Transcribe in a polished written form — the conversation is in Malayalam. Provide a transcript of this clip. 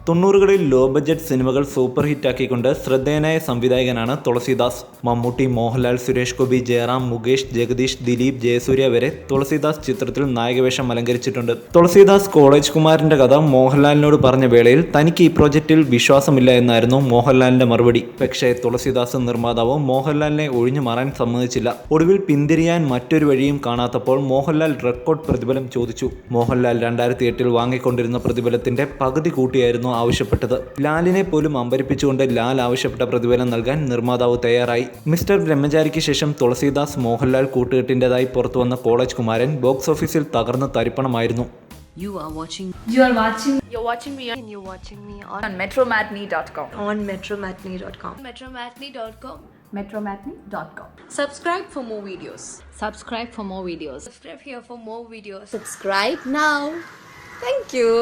90കളിൽ ലോ ബഡ്ജറ്റ് സിനിമകൾ സൂപ്പർ ഹിറ്റാക്കിക്കൊണ്ട് ശ്രദ്ധേയനായ സംവിധായകനാണ് തുളസീദാസ്. മമ്മൂട്ടി, മോഹൻലാൽ, സുരേഷ് ഗോപി, ജയറാം, മുകേഷ്, ജഗദീഷ്, ദിലീപ്, ജയസൂര്യ വരെ തുളസീദാസ് ചിത്രത്തിൽ നായകവേഷം അലങ്കരിച്ചിട്ടുണ്ട്. തുളസീദാസ് കോളേജ് കുമാരന്റെ കഥ മോഹൻലാലിനോട് പറഞ്ഞ വേളയിൽ തനിക്ക് ഈ പ്രോജക്റ്റിൽ വിശ്വാസമില്ല എന്നായിരുന്നു മോഹൻലാലിന്റെ മറുപടി. പക്ഷേ തുളസീദാസ് നിർമ്മാതാവ് മോഹൻലാലിനെ ഒഴിഞ്ഞു മാറാൻ സമ്മതിച്ചില്ല. ഒടുവിൽ പിന്തിരിയാൻ മറ്റൊരു വഴിയും കാണാത്തപ്പോൾ മോഹൻലാൽ റെക്കോർഡ് പ്രതിഫലം ചോദിച്ചു. മോഹൻലാൽ 2008 വാങ്ങിക്കൊണ്ടിരുന്ന പ്രതിഫലത്തിന്റെ പകുതി കൂട്ടിയായിരുന്നു ആവശ്യപ്പെട്ടത്. ലാലിനെ പോലും അമ്പരിപ്പിച്ചുകൊണ്ട് ലാൽ ആവശ്യപ്പെട്ട പ്രതിഫലം നൽകാൻ നിർമ്മാതാവ് തയ്യാറായി. മിസ്റ്റർ ബ്രഹ്മചാരിക്ക് ശേഷം തുളസീദാസ് മോഹൻലാൽ കൂട്ടുകെട്ടിൻ്റെതായി പുറത്തുവന്ന കോളേജ് കുമാരൻ ബോക്സ് ഓഫീസിൽ തകർന്ന് തരിപ്പണമായിരുന്നു. You're watching me on metromatney.com. metromatney.com. Subscribe for more videos. Subscribe for more videos. Subscribe here for more videos. Subscribe now. Thank you.